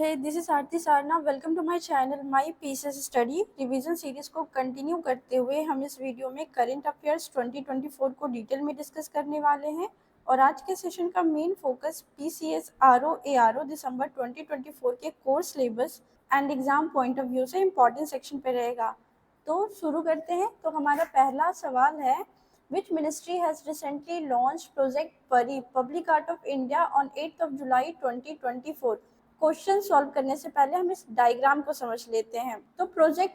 Hey, this is Aarti Sarna. Welcome to my channel My Pieces Study revision series को continue करते हुए हम इस वीडियो में करंट अफेयर्स 2024 को डिटेल में डिस्कस करने वाले हैं और आज के सेशन का main focus PCS RO ARO दिसंबर 2024 के course syllabus and exam point of view से इम्पॉर्टेंट सेक्शन पे रहेगा। तो शुरू करते हैं। तो हमारा पहला सवाल है, Which ministry has recently launched Project Pari, Public Art of India on 8th of July 2024? Question solve करने से पहले हम इस डायग्राम को समझ लेते हैं। तो प्रोजेक्ट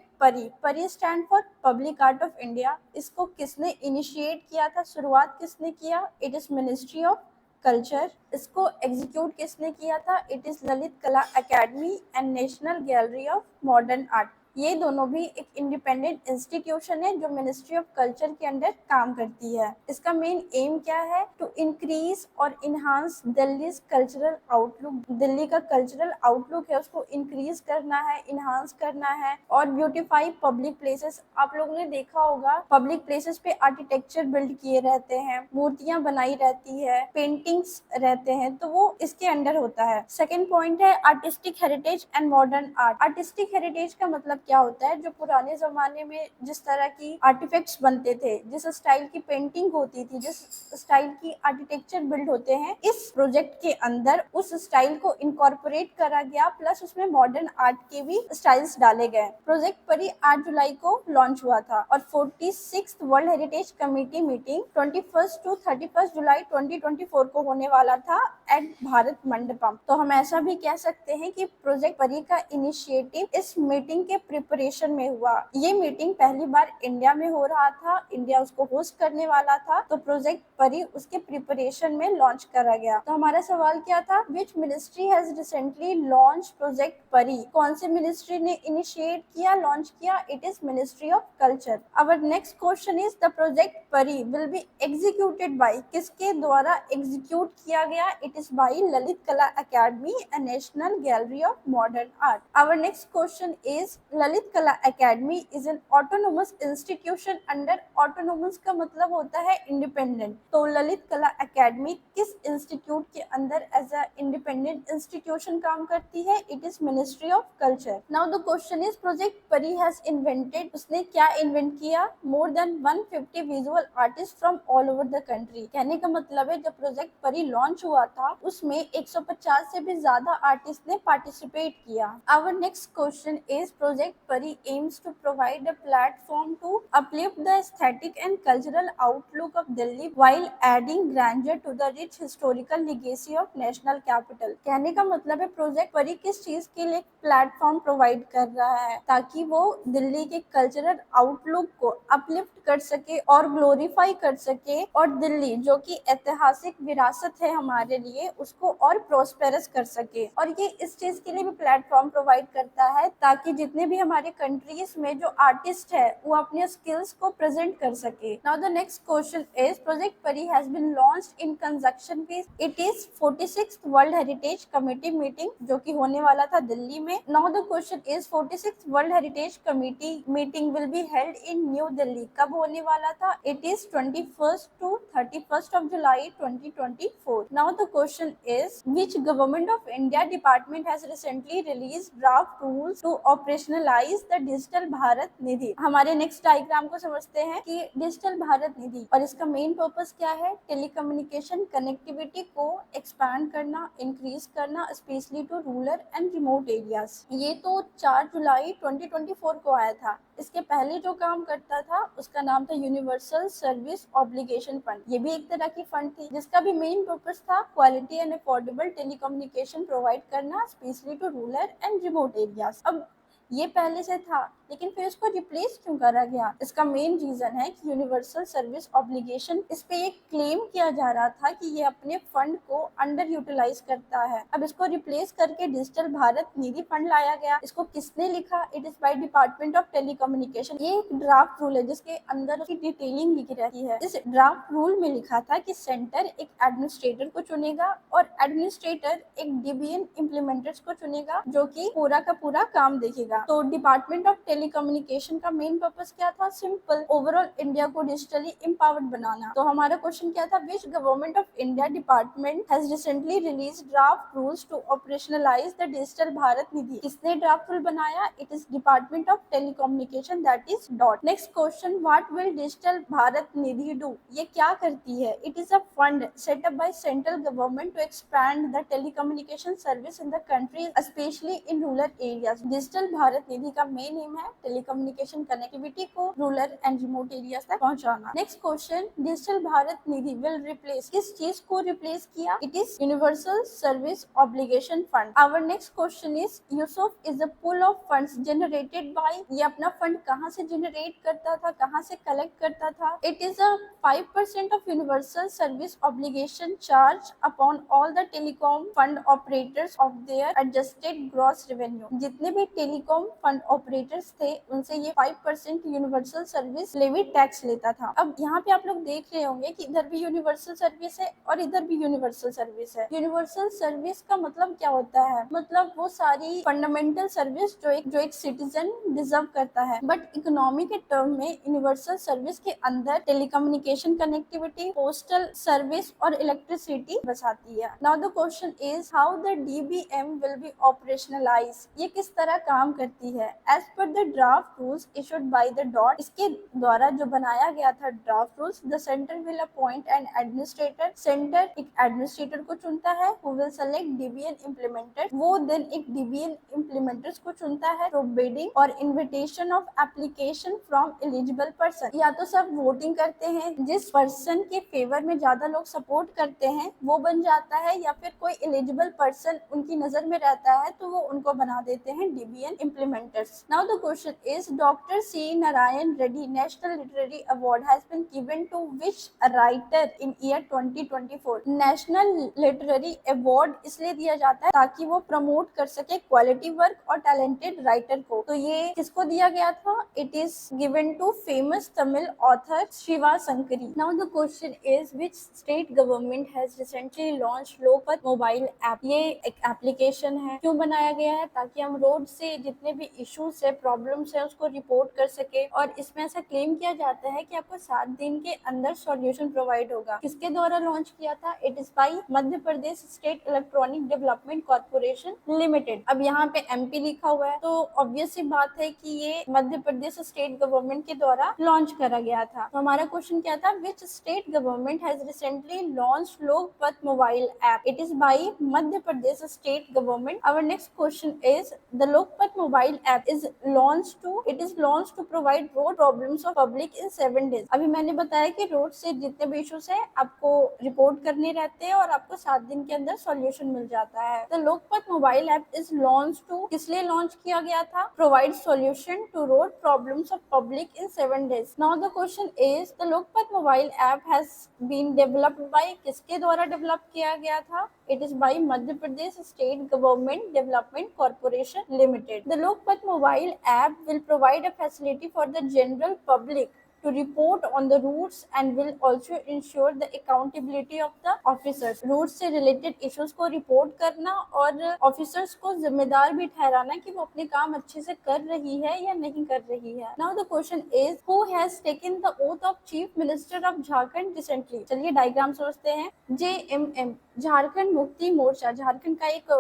परी stand for public art of India. इसको किसने इनिशिएट किया था, शुरुआत किसने किया? It is ministry of culture. इसको एग्जीक्यूट किसने किया था? It is Lalit Kala academy and national gallery of modern art. ये दोनों भी एक इंडिपेंडेंट इंस्टीट्यूशन है जो मिनिस्ट्री ऑफ कल्चर के अंडर काम करती है। इसका मेन एम क्या है? टू इंक्रीज और enhance Delhi cultural outlook. Delhi का कल्चरल आउटलुक है उसको इंक्रीज करना है, इनहांस करना है और ब्यूटिफाई पब्लिक प्लेसेस। आप लोगों ने देखा होगा पब्लिक प्लेसेस पे आर्किटेक्चर बिल्ड किए रहते हैं, मूर्तियां बनाई रहती है, पेंटिंग्स रहते हैं, तो वो इसके अंडर होता है। सेकेंड पॉइंट है artistic heritage and modern art. Artistic heritage का मतलब क्या होता है? जो पुराने जमाने में जिस तरह की आर्टिफैक्ट्स बनते थे, जिस स्टाइल की पेंटिंग होती थी, जिस स्टाइल की आर्किटेक्चर बिल्ड होते हैं, इस प्रोजेक्ट के अंदर उस स्टाइल को इनकॉर्पोरेट करा गया, प्लस उसमें मॉडर्न आर्ट के भी स्टाइल्स डाले गए। प्रोजेक्ट परी 8 जुलाई को लॉन्च हुआ था और 46th world heritage committee meeting 21 to 31 जुलाई 2024 को होने वाला था एट भारत मंडपम। तो हम ऐसा भी कह सकते हैं कि प्रोजेक्ट परी का इनिशिएटिव इस मीटिंग के प्रिपरेशन में हुआ। ये मीटिंग पहली बार इंडिया में हो रहा था, इंडिया उसको होस्ट करने वाला था, तो प्रोजेक्ट परी उसके प्रिपरेशन में लॉन्च करा गया। तो हमारा सवाल क्या था? Which ministry has recently launch project Pari? कौन से मिनिस्ट्री ने इनिशिएट किया, लॉन्च किया? It is ministry of culture. Our next question is the project Pari will be executed by, किसके द्वारा एग्जीक्यूट किया गया? It is by Lalit Kala academy and national gallery of modern art. Our next question is Lalit Kala academy is an autonomous institution under. Autonomous का मतलब होता है independent. तो Lalit Kala academy किस इंस्टीट्यूट के अंदर एज अ इंडिपेंडेंट इंस्टीट्यूशन काम करती है? It is ministry of culture. Now the question is project Pari has invented, उसने क्या इन्वेंट किया? More than 150 visual artist from all over the country. कहने का मतलब है जब प्रोजेक्ट परी लॉन्च हुआ था उसमें 150 से भी ज्यादा आर्टिस्ट ने पार्टिसिपेट किया। Our next question is project Pari aims to provide a platform to uplift the aesthetic and cultural outlook of Delhi while adding grandeur to the rich historical legacy of national capital। कहने का मतलब है project परी किस चीज के लिए प्लेटफॉर्म प्रोवाइड कर रहा है ताकि वो दिल्ली के कल्चरल आउटलुक को अपलिफ्ट कर सके और ग्लोरीफाई कर सके और दिल्ली जो कि ऐतिहासिक विरासत है हमारे लिए उसको और प्रोस्पेरस कर सके। और ये इस चीज के लिए भी प्लेटफॉर्म प्रोवाइड करता है ताकि जितने भी हमारे कंट्रीज में जो आर्टिस्ट है वो अपने स्किल्स को प्रेजेंट कर सके। Now the next question is project Pari has been launched in conjunction with it is 46th world heritage committee meeting जो कि होने वाला था दिल्ली में। Now the question is 46th world heritage committee meeting will be held in new Delhi. कब होने वाला था? It is 21st to 31st of July 2024। Now the question is which government of India department has recently released draft rules to operationalise the digital Bharat Nidhi. हमारे next diagram को समझते हैं कि digital Bharat निधि और इसका मेन पर्पस क्या है? टेलीकम्युनिकेशन कनेक्टिविटी को एक्सपैंड करना, इंक्रीज करना, specially to rural and remote areas. ये तो 4 जुलाई 2024 को आया था। इसके पहले जो काम करता था उसका नाम था यूनिवर्सल सर्विस ऑब्लिगेशन फंड। ये भी एक तरह की फंड थी जिसका भी मेन पर्पस था quality and affordable telecommunication provide करना, specially to rural and remote areas. अब ये पहले से था लेकिन फिर इसको रिप्लेस क्यों करा गया? इसका मेन रीजन है कि यूनिवर्सल सर्विस ऑब्लिगेशन, इस पे एक क्लेम किया जा रहा था कि ये अपने फंड को अंडर यूटिलाइज करता है। अब इसको रिप्लेस करके डिजिटल भारत निधि फंड लाया गया। इसको किसने लिखा? It is by department of telecommunication. ये एक ड्राफ्ट रूल है जिसके अंदर उसकी डिटेलिंग लिखी रहती है। इस ड्राफ्ट रूल में लिखा था कि सेंटर एक एडमिनिस्ट्रेटर को चुनेगा और एडमिनिस्ट्रेटर एक डीबीएन इम्प्लीमेंटर्स को चुनेगा जो कि पूरा का पूरा काम देखेगा। तो डिपार्टमेंट ऑफ टेलीकम्युनिकेशन का मेन पर्पस क्या था? सिंपल, ओवरऑल इंडिया को डिजिटली एम्पावर्ड बनाना। तो हमारा क्वेश्चन क्या था? Which government of India department has recently release draft rules to operationalise the digital Bharat Nidhi? किसने ड्राफ्ट रूल बनाया? It is department of telecommunication, that is DoT. Next question, what will digital Bharat Nidhi do? ये क्या करती है? It is a fund set up by central government to expand the telecommunication service in the country, specially in rural areas. Digital Bharat Nidhi का main aim है telecommunication connectivity को rural and remote areas तक पहुंचाना। Next question, digital Bharat Nidhi will replace, किस चीज को replace किया? It is universal service obligation fund. Our next question is USOF is the pool of funds generated by, ये अपना फंड कहाँ से जनरेट करता था, कहाँ से कलेक्ट करता था? It is a 5% of universal service obligation charge upon all the telecom fund operators of their adjusted gross revenue. जितने भी टेलीकॉम फंड ऑपरेटर्स थे उनसे ये 5% यूनिवर्सल सर्विस लेवी टैक्स लेता था। अब यहाँ पे आप लोग देख रहे होंगे कि इधर भी यूनिवर्सल सर्विस है और इधर भी यूनिवर्सल सर्विस है। यूनिवर्सल सर्विस का मतलब क्या होता है? मतलब वो सारी फंडामेंटल सर्विस जो एक सिटीजन डिजर्व करता है। बट इकोनॉमी के टर्म में यूनिवर्सल सर्विस के अंदर टेलीकम्युनिकेशन कनेक्टिविटी, पोस्टल सर्विस और इलेक्ट्रिसिटी बसाती है। Now the question is how the DBM will be operationalise, ये किस तरह काम करती है? As per the draft rules issued by the DoT, इसके द्वारा जो बनाया गया था draft rules, the centre will appoint an administrator, centre एक एडमिनिस्ट्रेटर को चुनता है, who will select DBN implementer, वो देन एक DBN इम्प्लीमेंटर्स को चुनता है थ्रू बिडिंग और invitation of application from eligible person. या तो सब वोटिंग करते हैं, जिस पर्सन के फेवर में ज्यादा लोग सपोर्ट करते हैं वो बन जाता है, या फिर कोई एलिजिबल पर्सन उनकी नजर में रहता है तो वो उनको बना देते हैं DBN implementers. Now the question is doctor C Narayana Reddy national literary award has been given to which writer in year 2024? National literary award इसलिए दिया जाता है ताकि वो प्रमोट कर सके क्वालिटी वर्क और टैलेंटेड राइटर को। तो ये किसको दिया गया था? It is given to famous Tamil author Shiva Shankari. Now the question is which state government has recently launch Lokpath mobile app? ये एक एप्लीकेशन है। क्यों बनाया गया है? ताकि हम रोड से जितने भी इश्यूज है, प्रॉब्लम्स है, उसको रिपोर्ट कर सके। और इसमें ऐसा क्लेम किया जाता है कि आपको 7 दिन के अंदर सॉल्यूशन प्रोवाइड होगा। किसके द्वारा लॉन्च किया था? It is by Madhya Pradesh state electronic development corporation limited. अब यहाँ पे MP लिखा हुआ है तो ऑब्वियस सी बात है कि ये मध्य प्रदेश स्टेट गवर्नमेंट के द्वारा लॉन्च करा गया था। तो हमारा क्वेश्चन क्या था? Which state government has recently launch Lokpath mobile app? It is by Madhya Pradesh state government. Our next question is the Lokpath mobile app is launch to provide road problems of public in 7 days। अभी मैंने बताया कि road से जितने भी issues है आपको report करने रहते हैं और आपको 7 दिन के अंदर सॉल्यूशन मिल जाता है। The Lokpath mobile app is launch to, किस लिए लॉन्च किया गया था? Provide solution to road problems of public in 7 days। Now the question is the Lokpath mobile app has been developed by, किसके द्वारा डेवलप किया गया था? It is by Madhya Pradesh State Government Development Corporation Limited. The Lokpath mobile app will provide a facility for the general public to report on the routes and will also ensure the accountability of the officers. Routes से related issues को report करना और officers को जिम्मेदार भी ठहराना कि वो अपने काम अच्छे से कर रही है या नहीं कर रही है। Now the question is who has taken the oath of Chief Minister of Jharkhand recently? चलिए डायग्राम सोचते हैं। JMM झारखंड मुक्ति मोर्चा, झारखंड का एक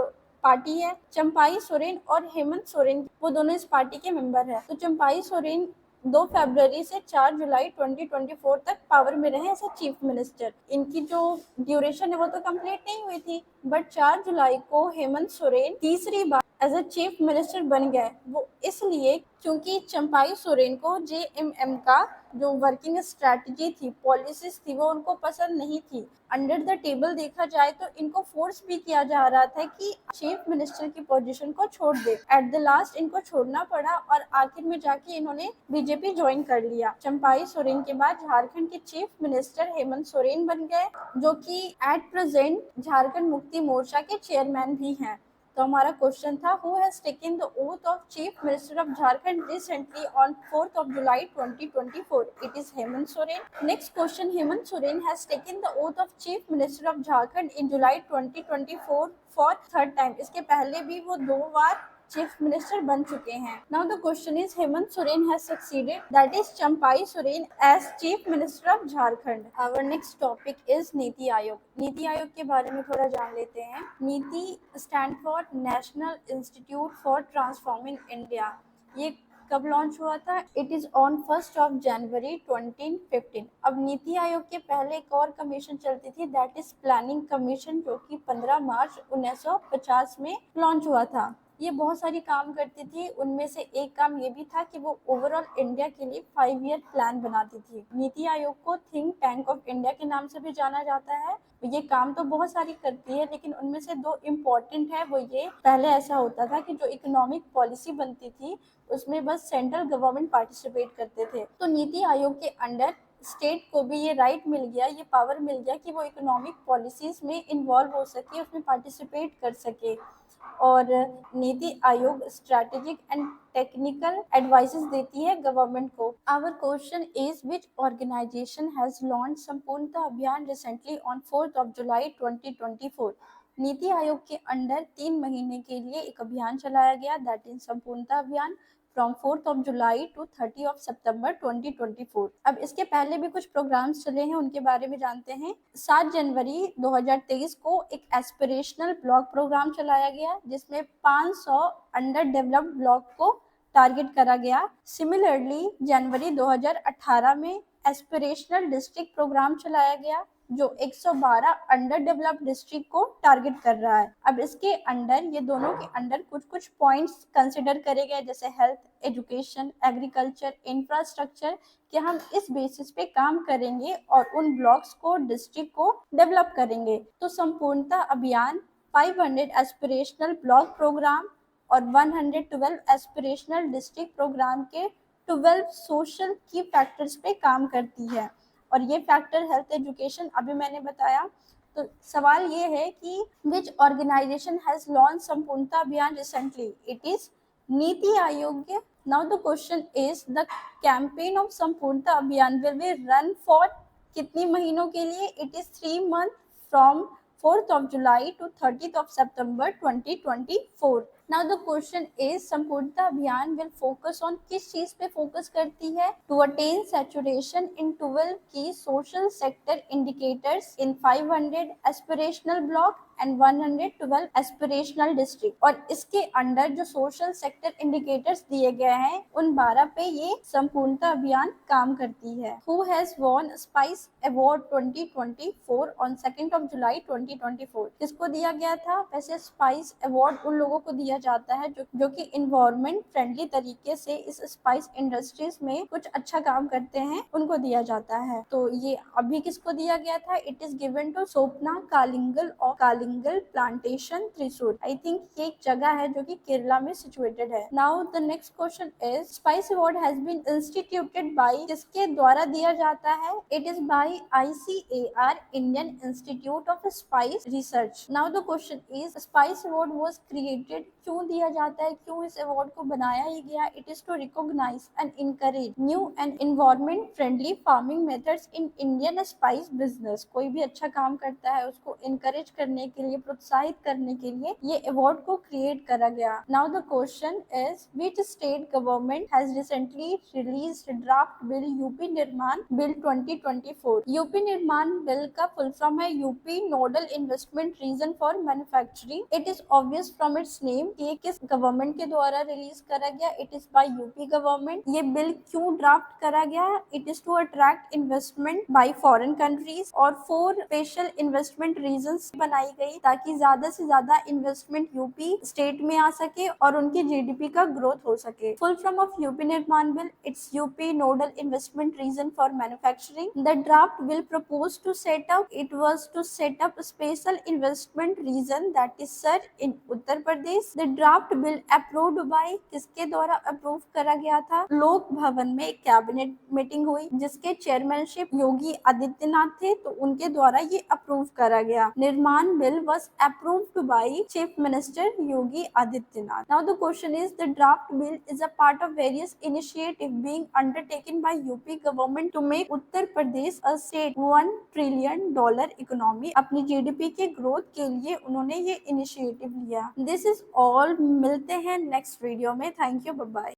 पार्टी है। चंपाई सोरेन और हेमंत सोरेन वो दोनों इस पार्टी के मेंबर है। तो चंपाई सोरेन 2 फरवरी से 4 जुलाई 2024 तक पावर में रहे एज चीफ मिनिस्टर। इनकी जो ड्यूरेशन है वो तो कंप्लीट नहीं हुई थी, बट 4 जुलाई को हेमंत सोरेन तीसरी बार एज अ चीफ मिनिस्टर बन गए। वो इसलिए क्योंकि चंपाई सोरेन को JMM का जो वर्किंग स्ट्रैटेजी थी, पॉलिसीज थी, वो उनको पसंद नहीं थी। अंडर द टेबल देखा जाए तो इनको फोर्स भी किया जा रहा था कि चीफ मिनिस्टर की पोजीशन को छोड़ दे। एट द लास्ट इनको छोड़ना पड़ा और आखिर में जाके इन्होंने बीजेपी ज्वाइन कर लिया। चंपाई सोरेन के बाद झारखंड के चीफ मिनिस्टर हेमंत सोरेन बन गए, जो कि एट प्रेजेंट झारखंड मुक्ति मोर्चा के चेयरमैन भी हैं। तो हमारा क्वेश्चन था who has taken the oath of chief minister of Jharkhand recently on 4th of July 2024? It is Hemant Soren. Next question, Hemant Soren has taken the oath of chief minister of Jharkhand in July 2024 for 3rd time. इसके पहले भी वो 2 बार chief minister बन चुके हैं। Now the question is Hemant Soren has succeeded that is Champai Soren as chief minister of Jharkhand. Our next topic is NITI Aayog. NITI Aayog के बारे में थोड़ा जान लेते हैं। नीति stand for national institute for transforming India. ये कब लॉन्च हुआ था? इट इज ऑन 1 जनवरी 2015। अब नीति आयोग के पहले एक और कमीशन चलती थी, दैट इज प्लानिंग कमीशन, जो कि 15 मार्च 1950 में लॉन्च हुआ था। ये बहुत सारी काम करती थी। उनमें से एक काम ये भी था कि वो ओवरऑल इंडिया के लिए 5 ईयर प्लान बनाती थी। नीति आयोग को थिंक टैंक ऑफ इंडिया के नाम से भी जाना जाता है। ये काम तो बहुत सारी करती है, लेकिन उनमें से दो इम्पोर्टेंट है। वो ये, पहले ऐसा होता था कि जो इकोनॉमिक पॉलिसी बनती थी उसमें बस सेंट्रल गवर्नमेंट पार्टिसिपेट करते थे। तो नीति आयोग के अंडर स्टेट को भी ये राइट मिल गया, ये पावर मिल गया कि वो इकोनॉमिक पॉलिसीज में इन्वॉल्व हो सके, उसमें पार्टिसिपेट कर सके। और NITI Aayog strategic and technical advices देती है गवर्नमेंट को। Our question is which organisation has launch Sampoornata Abhiyan recently on 4 जुलाई 2024। नीति आयोग के अंडर 3 महीने के लिए एक अभियान चलाया गया, दैट इज संपूर्णता अभियान, फ्रॉम 4 जुलाई टू 30 सितंबर 2024। अब इसके पहले भी कुछ प्रोग्राम्स चले हैं, उनके बारे में जानते हैं। 7 जनवरी 2023 को एक एस्पिरेशनल ब्लॉक प्रोग्राम चलाया गया, जिसमें 500 अंडर डेवलप्ड ब्लॉक को टारगेट करा गया। सिमिलरली जनवरी 2018 में एस्पिरेशनल डिस्ट्रिक्ट प्रोग्राम चलाया गया, जो 112 अंडर डेवलप्ड डिस्ट्रिक्ट को टारगेट कर रहा है। अब इसके अंडर, ये दोनों के अंडर कुछ कुछ पॉइंट्स कंसिडर करे गए, जैसे हेल्थ, एजुकेशन, एग्रीकल्चर, इंफ्रास्ट्रक्चर, कि हम इस बेसिस पे काम करेंगे और उन ब्लॉक्स को, डिस्ट्रिक्ट को डेवलप करेंगे। तो संपूर्णता अभियान 500 एस्पिरेशनल ब्लॉक प्रोग्राम और 112 एस्पिरेशनल डिस्ट्रिक्ट प्रोग्राम के 12 सोशल की फैक्टर्स पे काम करती है। और ये फैक्टर हेल्थ, एजुकेशन अभी मैंने बताया। तो सवाल ये है कि विच organisation has launch Sampoornata Abhiyan recently? It is NITI आयोग। Now the question is the campaign of संपूर्णता Abhiyan will be run for कितनी महीनों के लिए? It is 3 month from 4 July to 30 September 2024। Now the question is Sampoornata Abhiyan will focus on, किस चीज पे focus करती है? टू अटेन सैचुरेशन इन 12 की social sector indicators in 500 aspirational block and 112 aspirational district. और इसके अंडर जो सोशल सेक्टर इंडिकेटर्स दिए गए हैं, उन 12 पे ये संपूर्णता अभियान काम करती है। Who has won spice award 2024 on 2 जुलाई 2024? किसको दिया गया था? वैसे स्पाइस अवार्ड उन लोगों को दिया जाता है जो कि इन्वायरमेंट फ्रेंडली तरीके से इस स्पाइस इंडस्ट्रीज में कुछ अच्छा काम करते हैं, उनको दिया जाता है। तो ये अभी किसको दिया गया था? इट इज गिवन टू सोपना कालिंगल और कालिंगल प्लांटेशन त्रिशूर। आई थिंक ये एक जगह है जो कि केरला में सिचुएटेड है। Now the next question is spice award has been instituted by, किसके द्वारा दिया जाता है? It is by ICAR, Indian institute of spice research. Now the question is spice award was created, क्यों दिया जाता है, क्यों इस अवार्ड को बनाया ही गया? It is to recognise and encourage new and environment friendly farming methods in Indian spice business. कोई भी अच्छा काम करता है उसको इनकरेज करने के लिए, प्रोत्साहित करने के लिए ये अवार्ड को क्रिएट करा गया। Now the question is which state government has recently released draft bill UP Nirman bill 2024? UP Nirman bill का फुल फॉर्म है UP nodal investment region for manufacturing. It is obvious from its name ये किस गवर्नमेंट के द्वारा release करा गया? It is by UP government. ये बिल क्यों ड्राफ्ट करा गया? It is to attract investment by foreign countries, और 4 स्पेशल इन्वेस्टमेंट रीजन्स बनाई गई ताकि ज्यादा से ज्यादा इन्वेस्टमेंट यूपी स्टेट में आ सके और उनकी GDP का ग्रोथ हो सके। Full form of UP Nirman bill, its UP nodal investment region for manufacturing. The draft bill propose to set up, it was to set up special investment region that is sir in Uttar Pradesh. The draft bill approved by, किसके द्वारा approve करा गया था? लोक भवन में एक cabinet meeting हुई जिसके चेयरमैनशिप योगी आदित्यनाथ थे, तो उनके द्वारा ये अप्रूव करा गया। Nirman bill was approved by chief minister Yogi Adityanath. Now the question is the draft bill is a part of various initiative being undertaken by UP government to make Uttar Pradesh a state $1 trillion economy. अपनी GDP के growth के लिए उन्होंने ये initiative लिया। This is all all, मिलते हैं next video में। Thank you, bye bye.